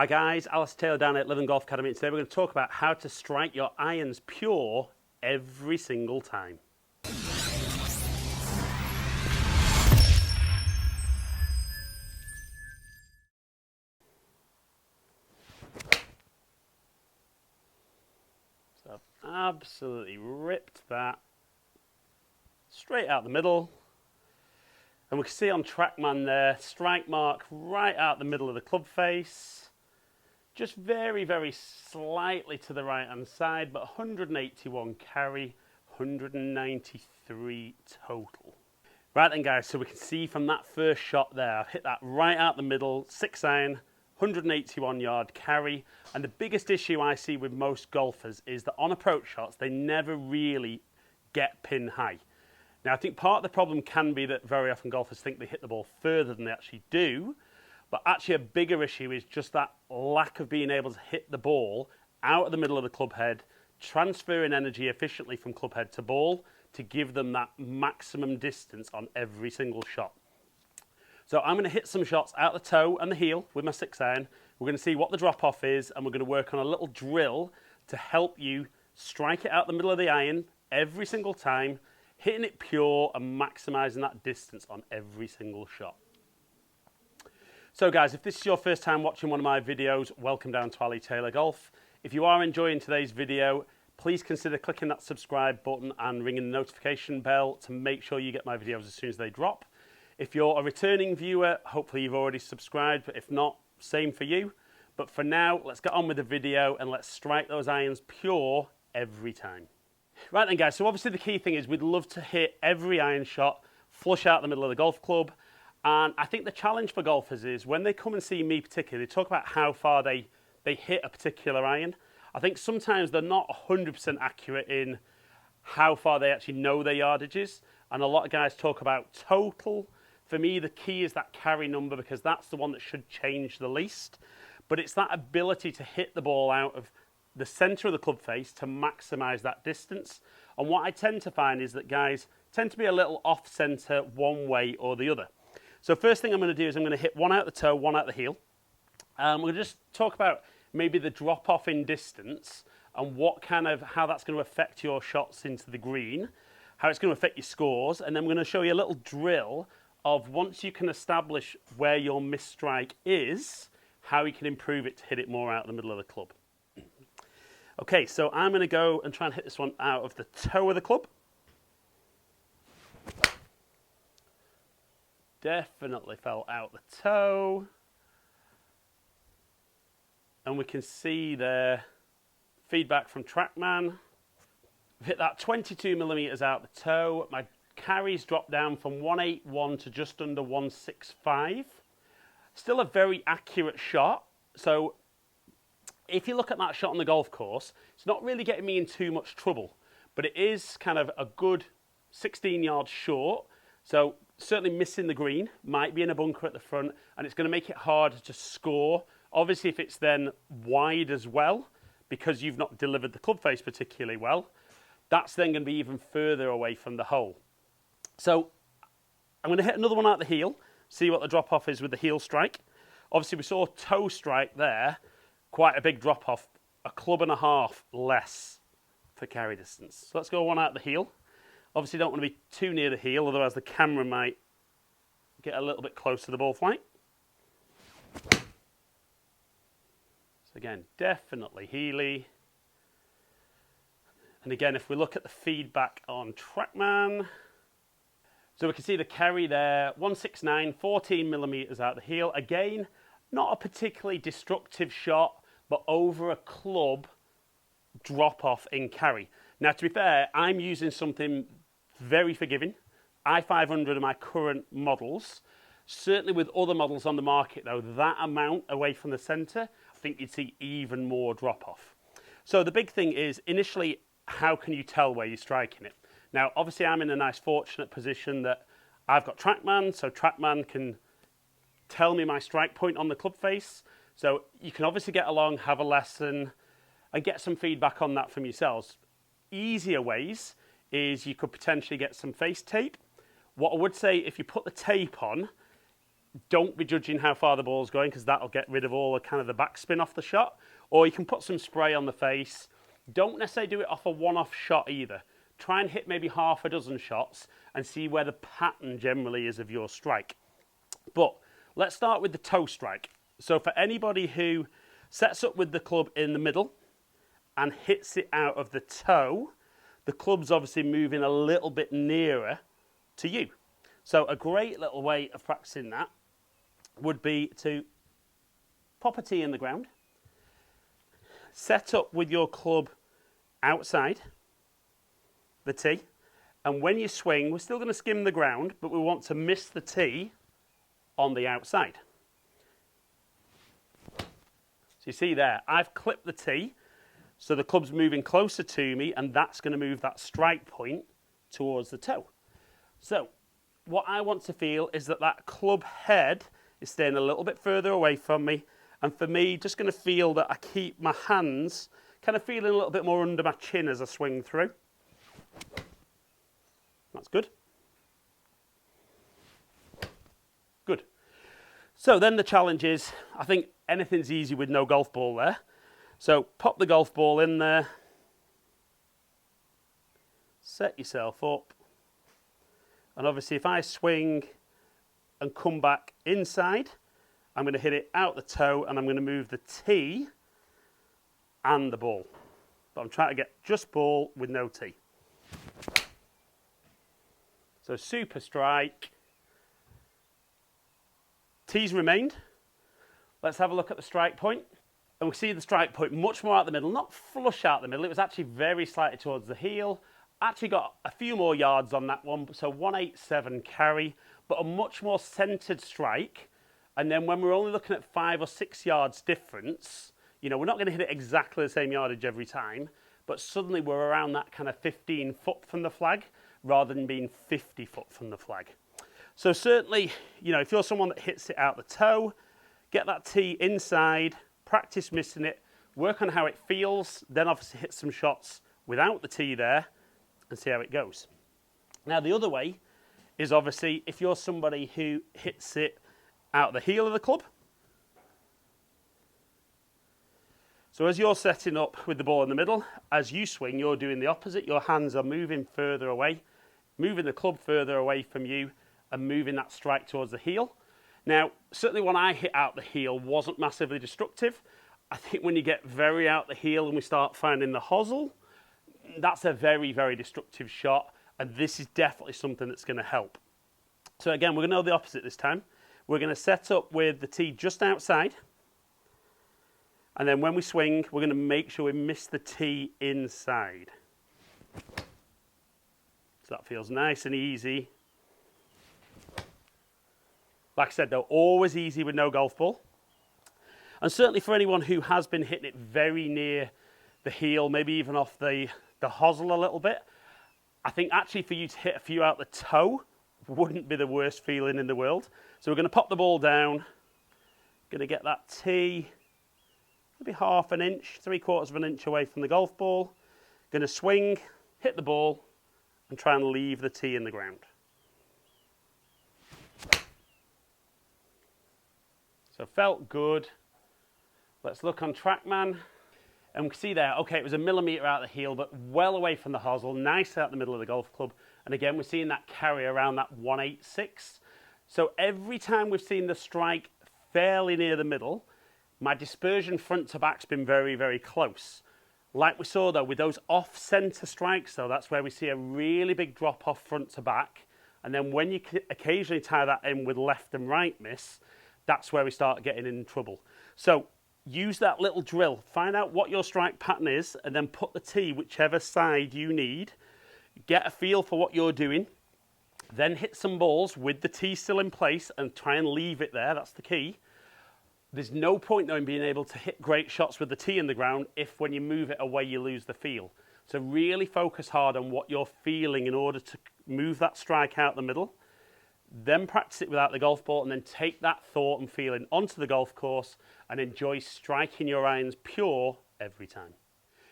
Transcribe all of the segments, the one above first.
Hi guys, Alistair Taylor down at Living Golf Academy, and today we're going to talk about how to strike your irons pure every single time. So I've absolutely ripped that straight out the middle. And we can see on TrackMan there, strike mark right out the middle of the club face. Just very, very slightly to the right-hand side, but 181 carry, 193 total. Right then, guys, so we can see from that first shot there, I've hit that right out the middle, 6-iron, 181 yard carry. And the biggest issue I see with most golfers is that on approach shots, they never really get pin high. Now, I think part of the problem can be that very often golfers think they hit the ball further than they actually do. But actually a bigger issue is just that lack of being able to hit the ball out of the middle of the club head, transferring energy efficiently from club head to ball to give them that maximum distance on every single shot. So I'm going to hit some shots out the toe and the heel with my 6-iron. We're going to see what the drop-off is, and we're going to work on a little drill to help you strike it out the middle of the iron every single time, hitting it pure and maximising that distance on every single shot. So guys, if this is your first time watching one of my videos, welcome down to Ali Taylor Golf. If you are enjoying today's video, please consider clicking that subscribe button and ringing the notification bell to make sure you get my videos as soon as they drop. If you're a returning viewer, hopefully you've already subscribed, but if not, same for you. But for now, let's get on with the video and let's strike those irons pure every time. Right then guys, so obviously the key thing is we'd love to hit every iron shot flush out the middle of the golf club. And I think the challenge for golfers is when they come and see me particularly, they talk about how far they hit a particular iron. I think sometimes they're not 100% accurate in how far they actually know their yardage is. And a lot of guys talk about total. For me, the key is that carry number because that's the one that should change the least. But it's that ability to hit the ball out of the centre of the club face to maximise that distance. And what I tend to find is that guys tend to be a little off-centre one way or the other. So first thing I'm going to do is I'm going to hit one out the toe, one out the heel. We're going to just talk about maybe the drop-off in distance and how that's going to affect your shots into the green, how it's going to affect your scores, and then we're going to show you a little drill of once you can establish where your misstrike is, how you can improve it to hit it more out the middle of the club. Okay, so I'm going to go and try and hit this one out of the toe of the club. Definitely fell out the toe. And we can see there feedback from TrackMan. I've hit that 22 millimeters out the toe. My carries dropped down from 181 to just under 165. Still a very accurate shot. So if you look at that shot on the golf course, it's not really getting me in too much trouble, but it is kind of a good 16 yards short. So certainly missing the green, might be in a bunker at the front, and it's going to make it harder to score. Obviously, if it's then wide as well, because you've not delivered the club face particularly well, that's then going to be even further away from the hole. So I'm going to hit another one out the heel, see what the drop-off is with the heel strike. Obviously, we saw toe strike there, quite a big drop-off, a club and a half less for carry distance. So let's go one out the heel. Obviously, don't want to be too near the heel, otherwise the camera might get a little bit close to the ball flight. So again, definitely heely. And again, if we look at the feedback on TrackMan, so we can see the carry there, 169, 14 millimeters out the heel. Again, not a particularly destructive shot, but over a club drop-off in carry. Now, to be fair, I'm using something very forgiving. I-500 are my current models. Certainly with other models on the market, though, that amount away from the centre, I think you'd see even more drop-off. So the big thing is, initially, how can you tell where you're striking it? Now, obviously, I'm in a nice, fortunate position that I've got TrackMan, so TrackMan can tell me my strike point on the club face. So you can obviously get along, have a lesson, and get some feedback on that from yourselves. Easier ways is you could potentially get some face tape. What I would say, if you put the tape on, Don't be judging how far the ball's going because that'll get rid of all the kind of the backspin off the shot. Or you can put some spray on the face. Don't necessarily do it off a one-off shot either. Try and hit maybe half a dozen shots and see where the pattern generally is of your strike. But let's start with the toe strike. So for anybody who sets up with the club in the middle and hits it out of the toe, the club's obviously moving a little bit nearer to you. So a great little way of practicing that would be to pop a tee in the ground, set up with your club outside the tee, and when you swing, we're still going to skim the ground, but we want to miss the tee on the outside. So you see there, I've clipped the tee, so the club's moving closer to me, and that's going to move that strike point towards the toe. So what I want to feel is that that club head is staying a little bit further away from me, and for me, just going to feel that I keep my hands kind of feeling a little bit more under my chin as I swing through. That's good. Good. So then the challenge is, I think anything's easy with no golf ball there. So pop the golf ball in there, set yourself up, and obviously if I swing and come back inside, I'm going to hit it out the toe and I'm going to move the tee and the ball. But I'm trying to get just ball with no tee. So super strike. Tees remained. Let's have a look at the strike point. And we see the strike point much more out the middle, not flush out the middle. It was actually very slightly towards the heel. Actually got a few more yards on that one, so 187 carry, but a much more centered strike. And then when we're only looking at 5 or 6 yards difference, you know, we're not going to hit it exactly the same yardage every time, but suddenly we're around that kind of 15 foot from the flag rather than being 50 foot from the flag. So certainly, you know, if you're someone that hits it out the toe, get that tee inside, practice missing it, work on how it feels, then obviously hit some shots without the tee there and see how it goes. Now the other way is obviously if you're somebody who hits it out the heel of the club. So as you're setting up with the ball in the middle, as you swing, you're doing the opposite. Your hands are moving further away, moving the club further away from you and moving that strike towards the heel. Now, certainly when I hit out the heel wasn't massively destructive. I think when you get very out the heel and we start finding the hosel, that's a very, very destructive shot. And this is definitely something that's going to help. So again, we're going to know the opposite this time. We're going to set up with the tee just outside. And then when we swing, we're going to make sure we miss the tee inside. So that feels nice and easy. Like I said, though, always easy with no golf ball. And certainly for anyone who has been hitting it very near the heel, maybe even off the hosel a little bit, I think actually for you to hit a few out the toe wouldn't be the worst feeling in the world. So we're going to pop the ball down, going to get that tee maybe half an inch, 3/4 of an inch away from the golf ball, going to swing, hit the ball and try and leave the tee in the ground. So felt good. Let's look on TrackMan. And we can see there, okay, it was a millimetre out the heel, but well away from the hosel, nice out the middle of the golf club. And again, we're seeing that carry around that 186. So every time we've seen the strike fairly near the middle, my dispersion front to back's been very, very close. Like we saw though, with those off-centre strikes though, that's where we see a really big drop off front to back. And then when you occasionally tie that in with left and right miss, that's where we start getting in trouble. So use that little drill, find out what your strike pattern is, and then put the tee whichever side you need. Get a feel for what you're doing, then hit some balls with the tee still in place and try and leave it there, that's the key. There's no point though in being able to hit great shots with the tee in the ground if when you move it away you lose the feel. So really focus hard on what you're feeling in order to move that strike out the middle. Then practice it without the golf ball and then take that thought and feeling onto the golf course and enjoy striking your irons pure every time.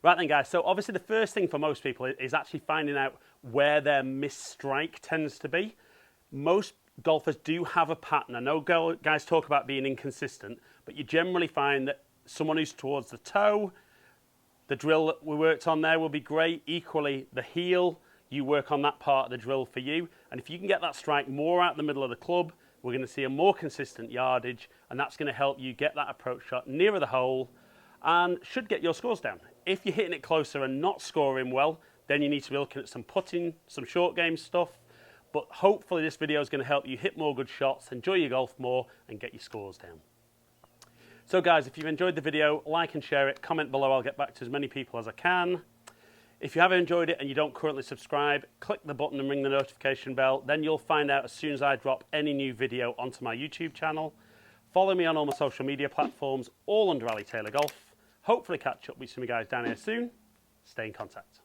Right then guys, so obviously the first thing for most people is actually finding out where their missed strike tends to be. Most golfers do have a pattern. I know guys talk about being inconsistent, but you generally find that someone who's towards the toe, the drill that we worked on there will be great. Equally, the heel, you work on that part of the drill for you. And if you can get that strike more out the middle of the club, we're going to see a more consistent yardage, and that's going to help you get that approach shot nearer the hole and should get your scores down. If you're hitting it closer and not scoring well, then you need to be looking at some putting, some short game stuff. But hopefully this video is going to help you hit more good shots, enjoy your golf more, and get your scores down. So guys, if you've enjoyed the video, like and share it, comment below, I'll get back to as many people as I can. If you have enjoyed it and you don't currently subscribe, click the button and ring the notification bell. Then you'll find out as soon as I drop any new video onto my YouTube channel. Follow me on all my social media platforms, all under Ali Taylor Golf. Hopefully catch up with some of you guys down here soon. Stay in contact.